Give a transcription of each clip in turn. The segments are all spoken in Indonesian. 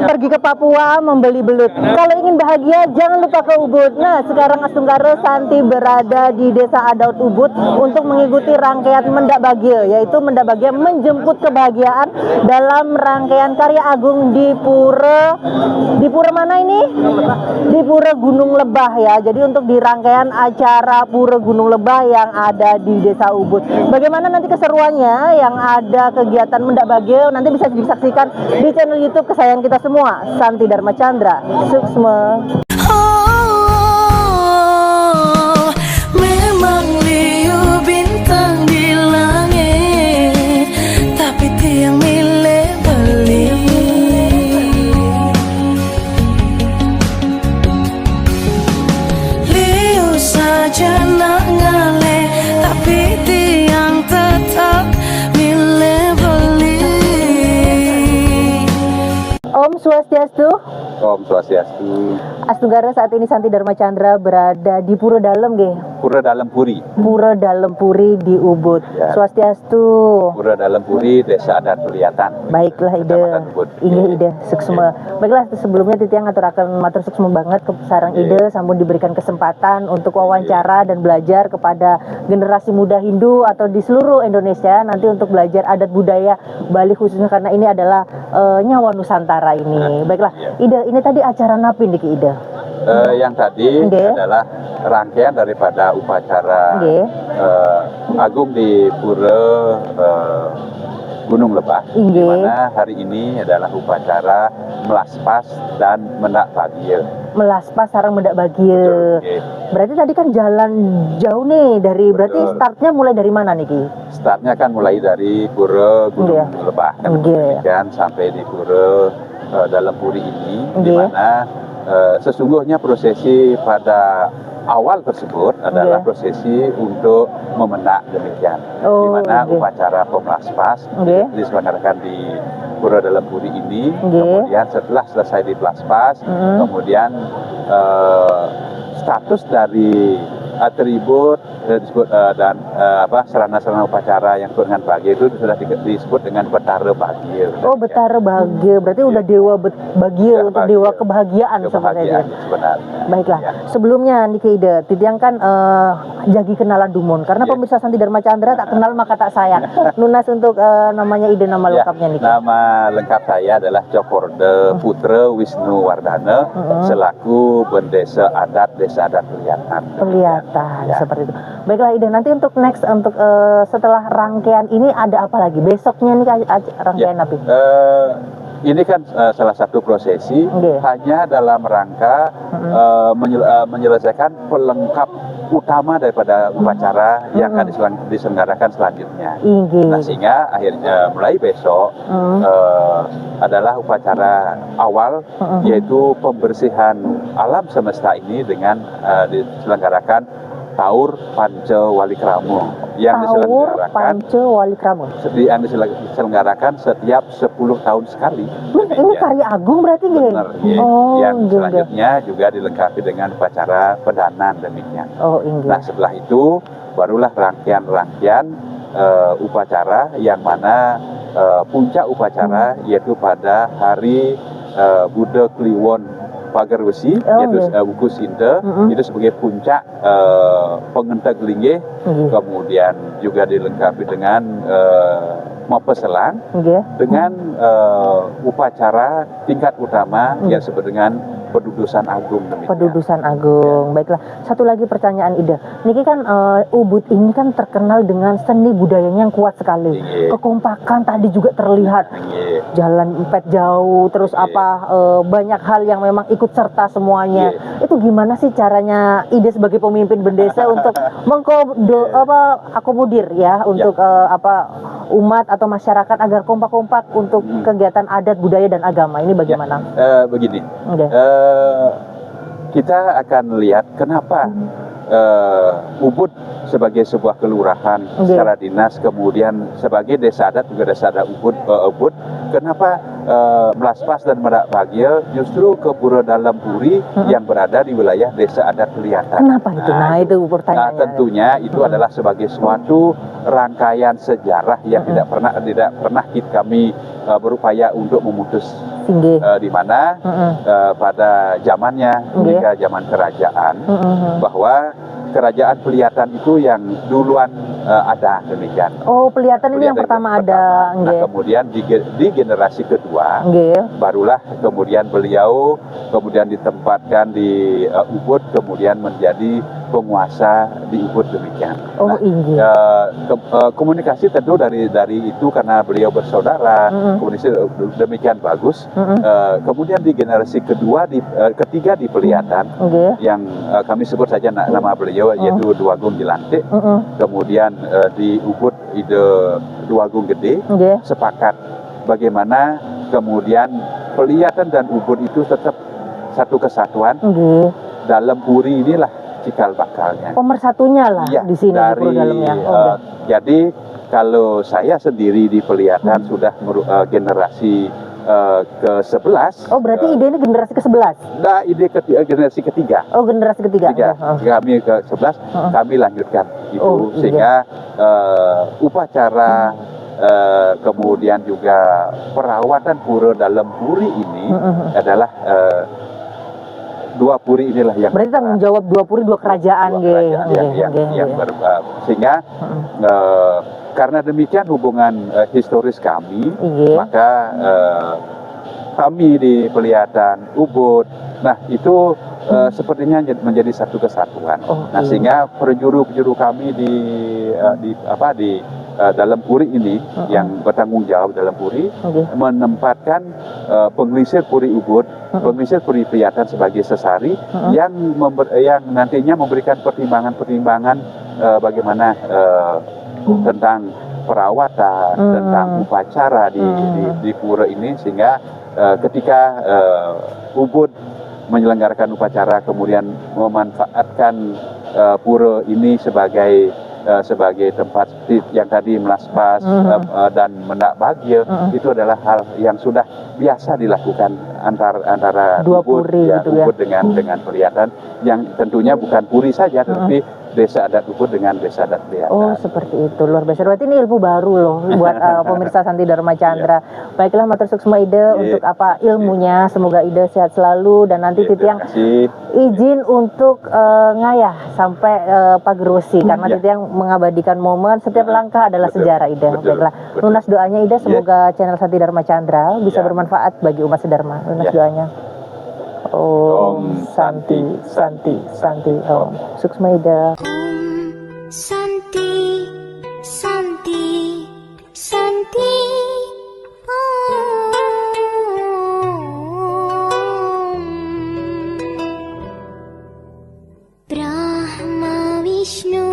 pergi ke Papua membeli belut. Kalau ingin bahagia jangan lupa ke Ubud. Nah, sekarang Astunggara Santi berada di Desa Adat Ubud untuk mengikuti rangkaian Mendak Bahagia, yaitu Mendak Bahagia menjemput kebahagiaan dalam rangkaian karya agung di Pura mana ini? Di Pura Gunung Lebah ya. Jadi untuk di rangkaian acara Pura Gunung Lebah yang ada di Desa Ubud. Bagaimana nanti keseruannya yang ada kegiatan Mendak Bahagia nanti bisa disaksikan di channel YouTube kesayangan kita semua, Santi Dharma Chandra. Suksma. Memang liu bintang di langit, tapi tiang milik beli. Liu saja nak ngale, tapi tiang tetap milik beli. Om Swastiastu. Om Swastiastu. Astunggara saat ini Santi Dharma Chandra berada di Pura Dalem nggih. Pura Dalem Puri. Pura Dalem Puri di Ubud. Ya. Swastiastu. Pura Dalem Puri, Desa Adat Pelihatan. Baiklah ide. Kecamatan Ubud. Inggih ide suksma. Baiklah sebelumnya titiang aturaken matur suksma banget ke sarang ide sampun diberikan kesempatan untuk wawancara dan belajar kepada generasi muda Hindu atau di seluruh Indonesia nanti untuk belajar adat budaya Bali khususnya karena ini adalah nyawa Nusantara ini. Baiklah, ide ini tadi acara napi niki ide. Yang tadi adalah rangkaian daripada upacara agung di Pura Gunung Lebah, di mana hari ini adalah upacara melaspas dan mendak bahagia. Melaspas sarang mendak bahagia. Berarti tadi kan jalan jauh nih dari berarti startnya mulai dari mana nih Ki? Startnya kan mulai dari Pura Gunung Lebah kan sampai di Pura Dalem Puri ini, di mana sesungguhnya prosesi pada awal tersebut adalah prosesi untuk memendak demikian, di mana upacara pemelaspas diselenggarakan di Pura Dalem Puri ini. Kemudian setelah selesai di pelaspas, kemudian status dari atribut dan sarana-sarana upacara yang disebut dengan bahagia itu sudah disebut dengan betara bahagia. Oh, betara bahagia, berarti udah dewa bahagia untuk dewa kebahagiaan sebenarnya. Baiklah, sebelumnya Niki Ide, Titiang kan jagi kenalan Dumon karena pemirsa Santi Dharma Chandra tak kenal maka tak sayang. Nunas untuk namanya Ide, nama lengkapnya Niki. Nama lengkap saya adalah Cokorde Putra Wisnu Wardana selaku Bendesa Adat Desa Adat Pelihatan. Seperti itu. Baiklah Ide, nanti untuk next untuk setelah rangkaian ini ada apa lagi? Besoknya nih rangkaian apa? Ini kan salah satu prosesi hanya dalam rangka menyelesaikan pelengkap utama daripada upacara yang akan diselenggarakan selanjutnya. Nah, sehingga akhirnya mulai besok adalah upacara awal yaitu pembersihan alam semesta ini dengan diselenggarakan Taur Panca Walikrama yang diselenggarakan setiap 10 tahun sekali. Ini karya agung berarti nggih? Yang selanjutnya juga dilengkapi dengan upacara pedanan demikian. Nah, setelah itu barulah rangkaian upacara yang mana puncak upacara yaitu pada hari Buddha Kliwon Pagar Besi, yaitu Buku Sinta, itu sebagai puncak pengentak linggih, kemudian juga dilengkapi dengan Mapeselang dengan upacara tingkat utama yang disebut dengan Pedudusan Agung. Pedudusan Agung. Baiklah, satu lagi pertanyaan Ida. Niki kan Ubud ini kan terkenal dengan seni budayanya yang kuat sekali. Kekompakan tadi juga terlihat. Jalan empet jauh, terus banyak hal yang memang ikut serta semuanya. Itu gimana sih caranya Ida sebagai pemimpin bendesa untuk akomodir ya untuk umat atau masyarakat agar kompak-kompak untuk kegiatan adat budaya dan agama ini bagaimana? Begini. Kita akan lihat kenapa Ubud sebagai sebuah kelurahan secara dinas, kemudian sebagai desa adat juga desa adat Ubud, kenapa Melaspas dan Mendak Bahagia justru ke Pura Dalem Puri yang berada di wilayah desa adat Pelihatan. Kenapa itu? Nah, itu pertanyaannya. Tentunya itu adalah sebagai suatu rangkaian sejarah yang tidak pernah kami berupaya untuk memutus Inggih. Di mana pada zamannya ketika zaman kerajaan bahwa kerajaan Pelihatan itu yang duluan ada demikian. Oh, Pelihatan ini yang pertama ada. Nah, kemudian di generasi kedua barulah kemudian beliau kemudian ditempatkan di Ubud, kemudian menjadi penguasa di Ubud demikian. Oh, komunikasi tentu dari itu karena beliau bersaudara, komunikasi demikian bagus. Kemudian di generasi ketiga di Pelihatan yang kami sebut saja nama beliau yaitu Duagung Jelantik. Kemudian di Ubud ide Duagung Gede sepakat bagaimana kemudian Pelihatan dan Ubud itu tetap satu kesatuan. Dalam puri inilah cikal bakalnya. Pemersatunya lah ya, di sini dari, di dalamnya. Jadi kalau saya sendiri di Pelihatan sudah generasi ke-11. Oh, berarti ide ini generasi ke-11? Nah, generasi ketiga. Oh, generasi ketiga. Kami ke-11, kami lanjutkan itu sehingga upacara kemudian juga perawatan pura dalam puri ini adalah dua puri inilah yang berarti tanggung jawab dua puri dua kerajaan sehingga karena demikian hubungan historis kami maka kami di Pelihatan Ubud itu sepertinya menjadi satu kesatuan. Sehingga penjuru kami di dalam puri ini yang bertanggung jawab dalam puri menempatkan penglisir puri Ubud, penglisir puri Pelihatan sebagai sesari yang nantinya memberikan pertimbangan bagaimana tentang perawatan, tentang upacara di pura ini sehingga ketika Ubud menyelenggarakan upacara kemudian memanfaatkan pura ini sebagai tempat yang tadi melaspas dan mendak bagya itu adalah hal yang sudah biasa dilakukan antara dua puri Ubud dengan Pelihatan yang tentunya bukan puri saja tetapi desa adat Ubud dengan desa adat Pelihatan. Oh, seperti itu, luar biasa. Berarti ini ilmu baru loh buat pemirsa Santi Dharma Chandra. Baiklah, matur suksma Ida untuk ilmunya. Semoga Ida sehat selalu dan nanti Titiang izin untuk ngayah sampai Pagerosi karena Titiang mengabadikan momen setiap langkah adalah sejarah Ida. Baiklah, lunas doanya Ida, semoga channel Santi Dharma Chandra bisa bermanfaat bagi umat sedharma. Lunas doanya. Om Santi Santi Santi Om Suksma Ida. Om Santi Santi Santi Om Brahma Vishnu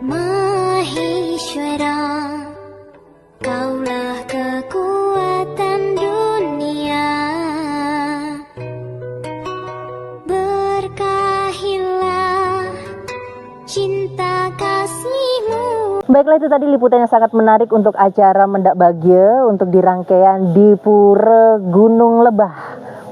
Maheshwara, Kaulah kekuatan dunia, berkahilah cinta kasih-Mu. Baiklah, itu tadi liputan yang sangat menarik untuk acara Mendak Bagya untuk di rangkaian di Pura Gunung Lebah,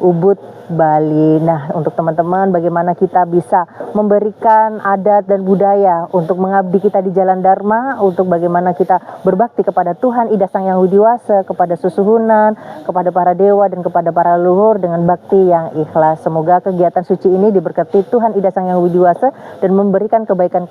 Ubud, Bali. Nah, untuk teman-teman bagaimana kita bisa memberikan adat dan budaya untuk mengabdi kita di jalan Dharma, untuk bagaimana kita berbakti kepada Tuhan Ida Sang Yang Widiwasa, kepada susuhunan, kepada para dewa dan kepada para leluhur dengan bakti yang ikhlas. Semoga kegiatan suci ini diberkati Tuhan Ida Sang Yang Widiwasa dan memberikan kebaikan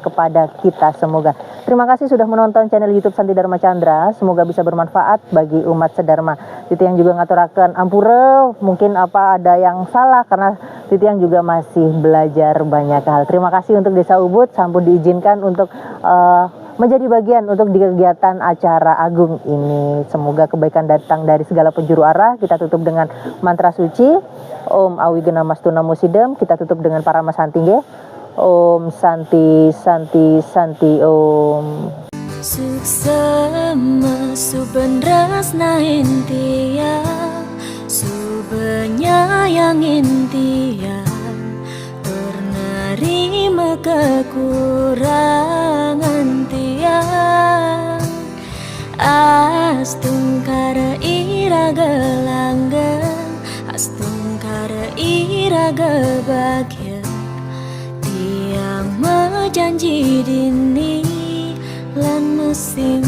kepada kita semoga. Terima kasih sudah menonton channel YouTube Santi Dharma Chandra. Semoga bisa bermanfaat bagi umat sedharma. Itu yang juga ngaturaken ampura, mungkin ada yang salah karena Titiang juga masih belajar banyak hal. Terima kasih untuk Desa Ubud, sampun diizinkan untuk menjadi bagian untuk di kegiatan acara agung ini. Semoga kebaikan datang dari segala penjuru arah. Kita tutup dengan mantra suci Om Awigena Mastuna Musidem. Kita tutup dengan Parama Santingge Om Santi Santi Santi Om. Suksema subendrasna intia, subenyayangin tiang, ternerima kekurangan tiang, astungkara iraga langgeng, astungkara iraga bagya, tiang mejanji dini lan musim